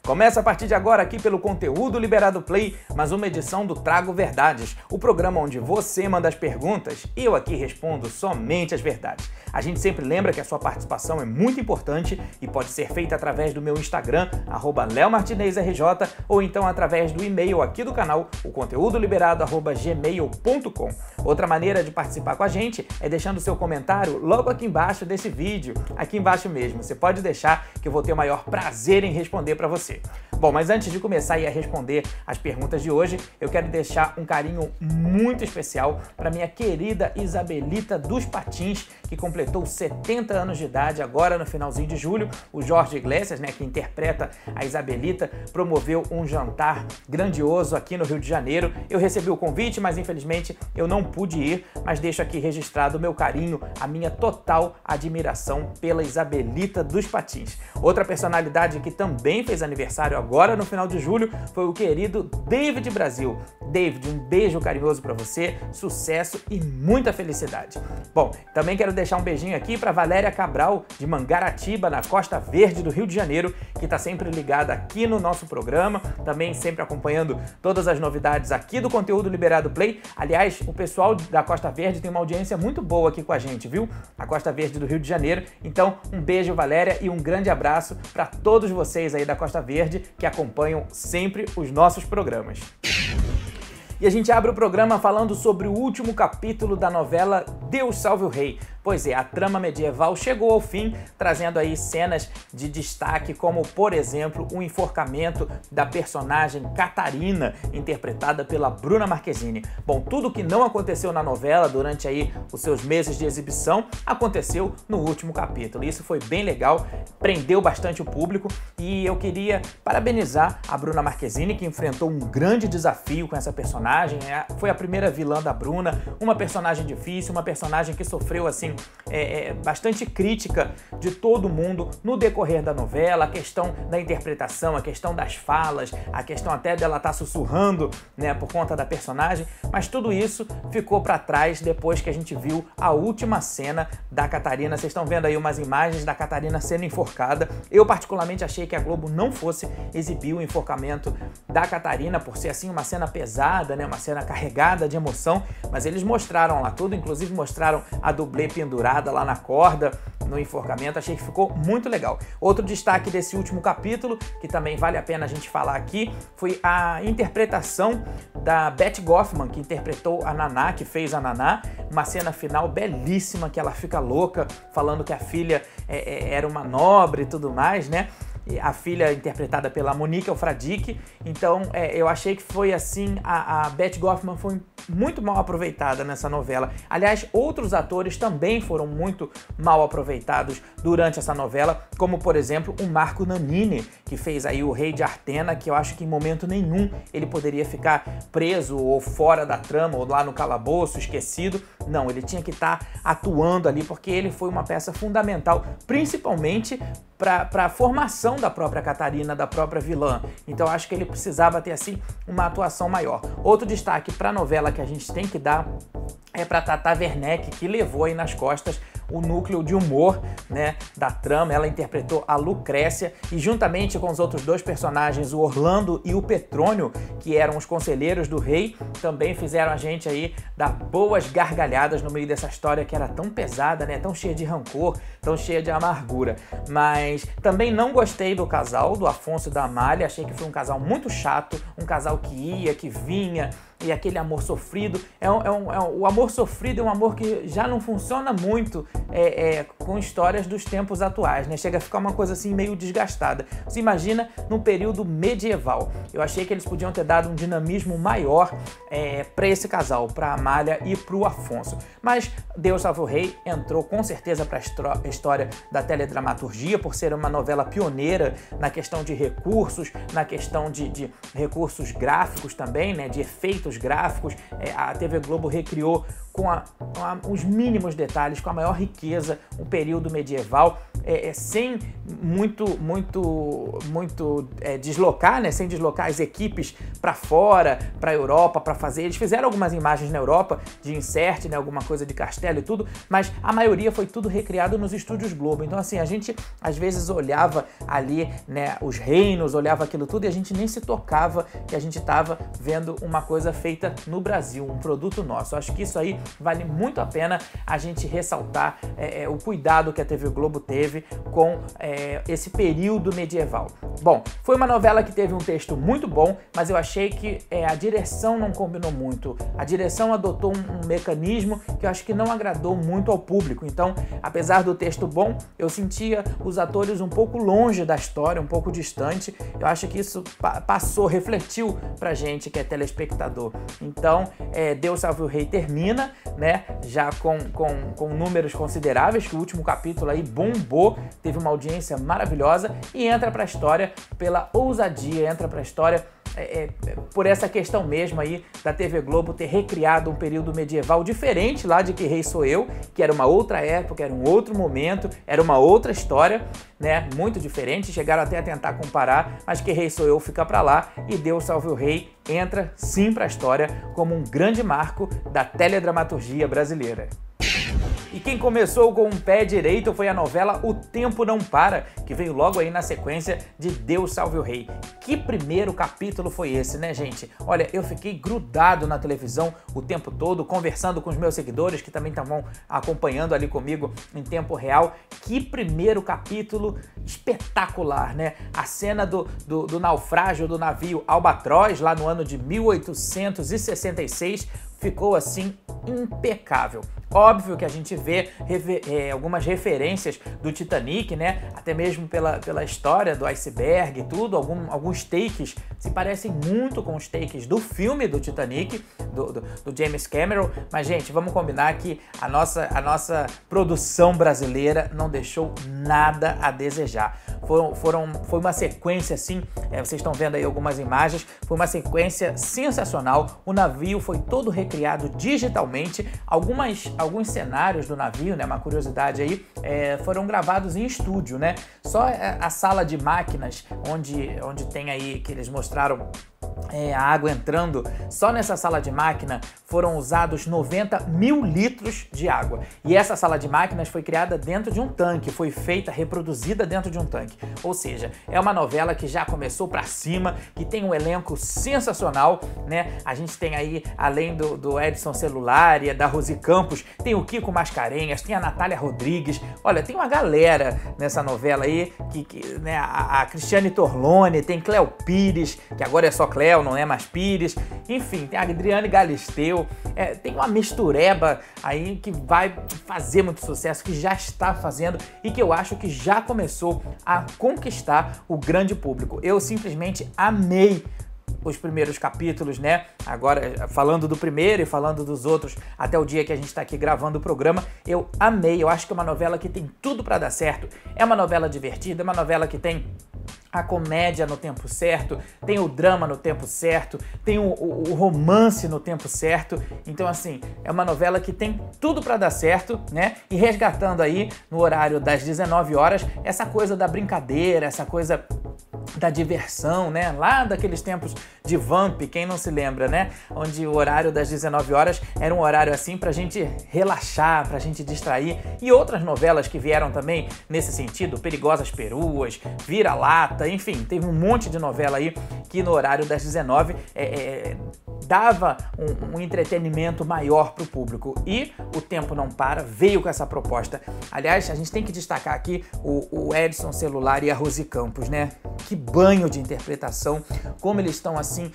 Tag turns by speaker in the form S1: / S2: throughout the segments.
S1: Começa a partir de agora aqui pelo Conteúdo Liberado Play, mais uma edição do Trago Verdades, o programa onde você manda as perguntas e eu aqui respondo somente as verdades. A gente sempre lembra que a sua participação é muito importante e pode ser feita através do meu Instagram, @leomartinezrj, ou então através do e-mail aqui do canal, o conteudoliberado@gmail.com. Outra maneira de participar com a gente é deixando seu comentário logo aqui embaixo desse vídeo, aqui embaixo mesmo. Você pode deixar que eu vou ter o maior prazer em responder para você. Bom, mas antes de começar a responder as perguntas de hoje, eu quero deixar um carinho muito especial para minha querida Isabelita dos Patins, que completou 70 anos de idade agora no finalzinho de julho. O Jorge Iglesias, que interpreta a Isabelita, promoveu um jantar grandioso aqui no Rio de Janeiro. Eu recebi o convite, mas infelizmente eu não pude ir, mas deixo aqui registrado o meu carinho, a minha total admiração pela Isabelita dos Patins. Outra personalidade que também fez aniversário agora no final de julho foi o querido David Brasil. David, um beijo carinhoso para você, sucesso e muita felicidade. Bom, também quero deixar um beijinho aqui para Valéria Cabral, de Mangaratiba, na Costa Verde do Rio de Janeiro, que está sempre ligada aqui no nosso programa, também sempre acompanhando todas as novidades aqui do Conteúdo Liberado Play. Aliás, o pessoal da Costa Verde tem uma audiência muito boa aqui com a gente, viu? A Costa Verde do Rio de Janeiro. Então, um beijo, Valéria, e um grande abraço para todos vocês aí da Costa Verde que acompanham sempre os nossos programas. E a gente abre o programa falando sobre o último capítulo da novela Deus Salve o Rei. Pois é, a trama medieval chegou ao fim, trazendo aí cenas de destaque, como, por exemplo, o enforcamento da personagem Catarina, interpretada pela Bruna Marquezine. Bom, tudo que não aconteceu na novela durante aí os seus meses de exibição, aconteceu no último capítulo. Isso foi bem legal, prendeu bastante o público e eu queria parabenizar a Bruna Marquezine, que enfrentou um grande desafio com essa personagem. Foi a primeira vilã da Bruna, uma personagem difícil, uma personagem que sofreu, assim, bastante crítica de todo mundo no decorrer da novela, a questão da interpretação, a questão das falas, a questão até dela estar sussurrando, por conta da personagem, mas tudo isso ficou para trás depois que a gente viu a última cena da Catarina. Vocês estão vendo aí umas imagens da Catarina sendo enforcada. Eu particularmente achei que a Globo não fosse exibir o enforcamento da Catarina, por ser assim uma cena pesada, uma cena carregada de emoção, mas eles mostraram lá tudo, inclusive mostraram a dublê pendurada lá na corda no enforcamento. Achei que ficou muito legal. Outro destaque desse último capítulo, que também vale a pena a gente falar aqui, foi a interpretação da Beth Goffman, que interpretou a Naná, que fez a Naná. Uma cena final belíssima, que ela fica louca, falando que a filha era uma nobre e tudo mais, A filha interpretada pela Monique Alfradique. Então eu achei que foi assim, a Beth Goffman foi muito mal aproveitada nessa novela. Aliás, outros atores também foram muito mal aproveitados durante essa novela, como por exemplo o Marco Nanini, que fez aí o Rei de Artena, que eu acho que em momento nenhum ele poderia ficar preso ou fora da trama, ou lá no calabouço, esquecido. Não, ele tinha que estar atuando ali, porque ele foi uma peça fundamental, principalmente para a formação da própria Catarina, da própria vilã. Então acho que ele precisava ter assim uma atuação maior. Outro destaque para a novela que a gente tem que dar é para Tata Werneck, que levou aí nas costas o núcleo de humor da trama. Ela interpretou a Lucrécia e, juntamente com os outros dois personagens, o Orlando e o Petrônio, que eram os conselheiros do rei, também fizeram a gente aí dar boas gargalhadas no meio dessa história que era tão pesada, tão cheia de rancor, tão cheia de amargura. Mas também não gostei do casal, do Afonso e da Amália. Achei que foi um casal muito chato, um casal que ia, que vinha, e aquele amor sofrido. O amor sofrido é um amor que já não funciona muito com histórias dos tempos atuais, Chega a ficar uma coisa assim meio desgastada. Você imagina no período medieval. Eu achei que eles podiam ter dado um dinamismo maior para esse casal, para a Amália e para o Afonso. Mas Deus Salve o Rei entrou com certeza para a história da teledramaturgia, por ser uma novela pioneira na questão de recursos, na questão de recursos gráficos também, de efeitos gráficos. A TV Globo recriou com os mínimos detalhes, com a maior riqueza, o período medieval. sem muito deslocar, né? Sem deslocar as equipes para fora, para a Europa, para fazer. Eles fizeram algumas imagens na Europa de insert, né? Alguma coisa de castelo e tudo, mas a maioria foi tudo recriado nos estúdios Globo. Então assim, a gente às vezes olhava ali, né, os reinos, olhava aquilo tudo e a gente nem se tocava que a gente estava vendo uma coisa feita no Brasil, um produto nosso. Eu acho que isso aí vale muito a pena a gente ressaltar o cuidado que a TV Globo teve com esse período medieval. Bom, foi uma novela que teve um texto muito bom, mas eu achei que a direção não combinou muito. A direção adotou um mecanismo que eu acho que não agradou muito ao público. Então, apesar do texto bom, eu sentia os atores um pouco longe da história, um pouco distante. Eu acho que isso passou, refletiu pra gente que é telespectador. Então, Deus Salve o Rei termina, né, já com números consideráveis, que o último capítulo aí bombou, teve uma audiência maravilhosa e entra pra história pela ousadia, entra pra história por essa questão mesmo aí da TV Globo ter recriado um período medieval diferente lá de Que Rei Sou Eu, que era uma outra época, era um outro momento, era uma outra história, né, muito diferente, chegaram até a tentar comparar, mas Que Rei Sou Eu fica pra lá e Deus Salve o Rei entra sim pra história como um grande marco da teledramaturgia brasileira. E quem começou com o pé direito foi a novela O Tempo Não Para, que veio logo aí na sequência de Deus Salve o Rei. Que primeiro capítulo foi esse, né, gente? Olha, eu fiquei grudado na televisão o tempo todo, conversando com os meus seguidores, que também estavam acompanhando ali comigo em tempo real. Que primeiro capítulo espetacular, né? A cena do naufrágio do navio Albatroz, lá no ano de 1866, ficou assim impecável. Óbvio que a gente vê algumas referências do Titanic, né? Até mesmo pela história do iceberg e tudo, alguns takes se parecem muito com os takes do filme do Titanic, do James Cameron, mas gente, vamos combinar que a nossa produção brasileira não deixou nada a desejar. Foi uma sequência assim, vocês estão vendo aí algumas imagens, foi uma sequência sensacional. O navio foi todo recriado digitalmente, alguns cenários do navio, né, uma curiosidade aí, foram gravados em estúdio, né? Só a sala de máquinas, onde tem aí, que eles mostraram a água entrando, só nessa sala de máquina foram usados 90 mil litros de água. E essa sala de máquinas foi criada dentro de um tanque, foi feita, reproduzida dentro de um tanque. Ou seja, é uma novela que já começou pra cima, que tem um elenco sensacional, né? A gente tem aí, além do Edson Celulari, da Rosy Campos, tem o Kiko Mascarenhas, tem a Natália Rodrigues. Olha, tem uma galera nessa novela aí, né, a Cristiane Torlone, tem Cléo Pires, que agora é só Cléo, não é mais Pires. Enfim, tem a Adriane Galisteu, tem uma mistureba aí que vai fazer muito sucesso, que já está fazendo e que eu acho que já começou a conquistar o grande público. Eu simplesmente amei os primeiros capítulos, né? Agora, falando do primeiro e falando dos outros até o dia que a gente tá aqui gravando o programa, eu amei. Eu acho que é uma novela que tem tudo pra dar certo. É uma novela divertida, é uma novela que tem a comédia no tempo certo, tem o drama no tempo certo, tem o romance no tempo certo. Então, assim, é uma novela que tem tudo pra dar certo, né? E resgatando aí, no horário das 19 horas, essa coisa da brincadeira, essa coisa da diversão, né? Lá daqueles tempos de Vamp, quem não se lembra, né? Onde o horário das 19 horas era um horário assim pra gente relaxar, pra gente distrair. E outras novelas que vieram também nesse sentido, Perigosas Peruas, Vira-Lata, enfim, teve um monte de novela aí que no horário das 19 dava um entretenimento maior pro público. E O Tempo Não Para veio com essa proposta. Aliás, a gente tem que destacar aqui o Edson Celulari e a Rosy Campos, né? Que banho de interpretação, como eles estão assim,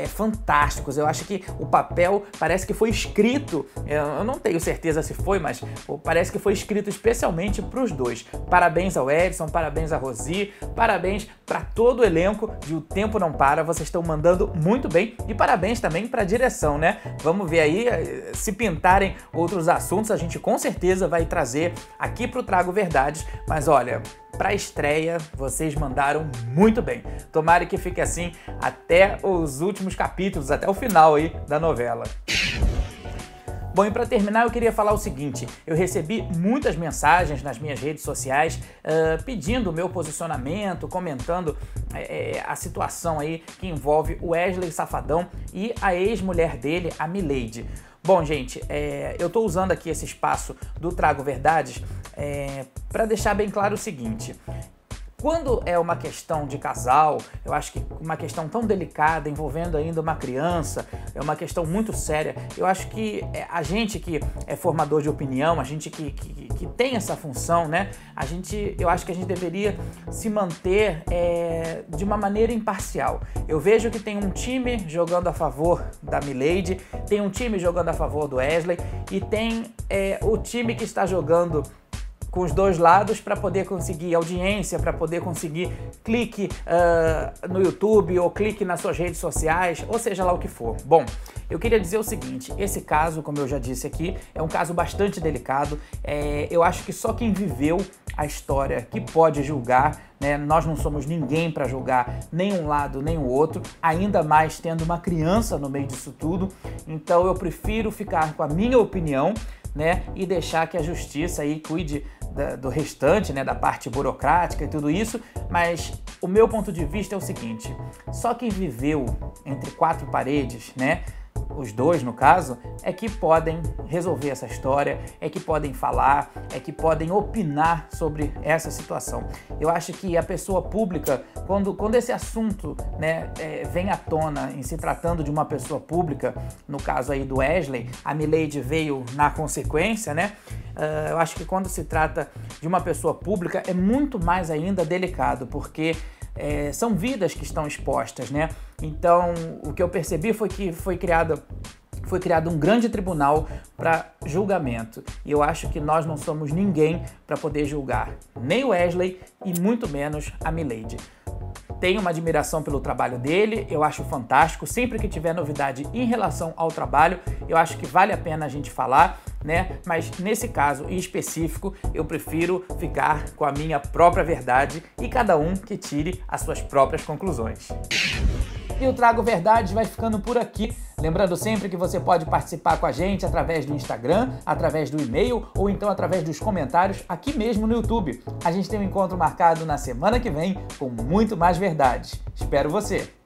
S1: fantásticos. Eu acho que o papel parece que foi escrito, eu não tenho certeza se foi, mas parece que foi escrito especialmente para os dois. Parabéns ao Edson, parabéns à Rosy, parabéns para todo o elenco de O Tempo Não Para, vocês estão mandando muito bem e parabéns também para a direção, né? Vamos ver aí, se pintarem outros assuntos, a gente com certeza vai trazer aqui pro Trago Verdades, mas olha, para estreia, vocês mandaram muito bem. Tomara que fique assim até os últimos capítulos, até o final aí da novela. Bom, e para terminar eu queria falar o seguinte, eu recebi muitas mensagens nas minhas redes sociais pedindo o meu posicionamento, comentando a situação aí que envolve o Wesley Safadão e a ex-mulher dele, a Milady. Bom, gente, eu estou usando aqui esse espaço do Trago Verdades para deixar bem claro o seguinte. Quando é uma questão de casal, eu acho que uma questão tão delicada, envolvendo ainda uma criança, é uma questão muito séria, eu acho que a gente que é formador de opinião, a gente que tem essa função, né? Eu acho que a gente deveria se manter de uma maneira imparcial. Eu vejo que tem um time jogando a favor da Milady, tem um time jogando a favor do Wesley e tem o time que está jogando com os dois lados para poder conseguir audiência, para poder conseguir clique no YouTube ou clique nas suas redes sociais, ou seja lá o que for. Bom, eu queria dizer o seguinte, esse caso, como eu já disse aqui, é um caso bastante delicado. Eu acho que só quem viveu a história que pode julgar, né? Nós não somos ninguém para julgar nem um lado nem o outro, ainda mais tendo uma criança no meio disso tudo. Então eu prefiro ficar com a minha opinião, né, e deixar que a justiça aí cuide do restante, né, da parte burocrática e tudo isso, mas o meu ponto de vista é o seguinte, só quem viveu entre quatro paredes, né, os dois no caso, é que podem resolver essa história, é que podem falar, é que podem opinar sobre essa situação. Eu acho que a pessoa pública, quando esse assunto, né, vem à tona em se tratando de uma pessoa pública, no caso aí do Wesley, a Milady veio na consequência, né? Eu acho que quando se trata de uma pessoa pública é muito mais ainda delicado, porque são vidas que estão expostas, né? Então, o que eu percebi foi que foi criado um grande tribunal para julgamento. E eu acho que nós não somos ninguém para poder julgar nem o Wesley e muito menos a Milady. Tenho uma admiração pelo trabalho dele, eu acho fantástico. Sempre que tiver novidade em relação ao trabalho, eu acho que vale a pena a gente falar, né? Mas nesse caso em específico, eu prefiro ficar com a minha própria verdade e cada um que tire as suas próprias conclusões. E o Trago Verdades vai ficando por aqui. Lembrando sempre que você pode participar com a gente através do Instagram, através do e-mail ou então através dos comentários aqui mesmo no YouTube. A gente tem um encontro marcado na semana que vem com muito mais verdades. Espero você!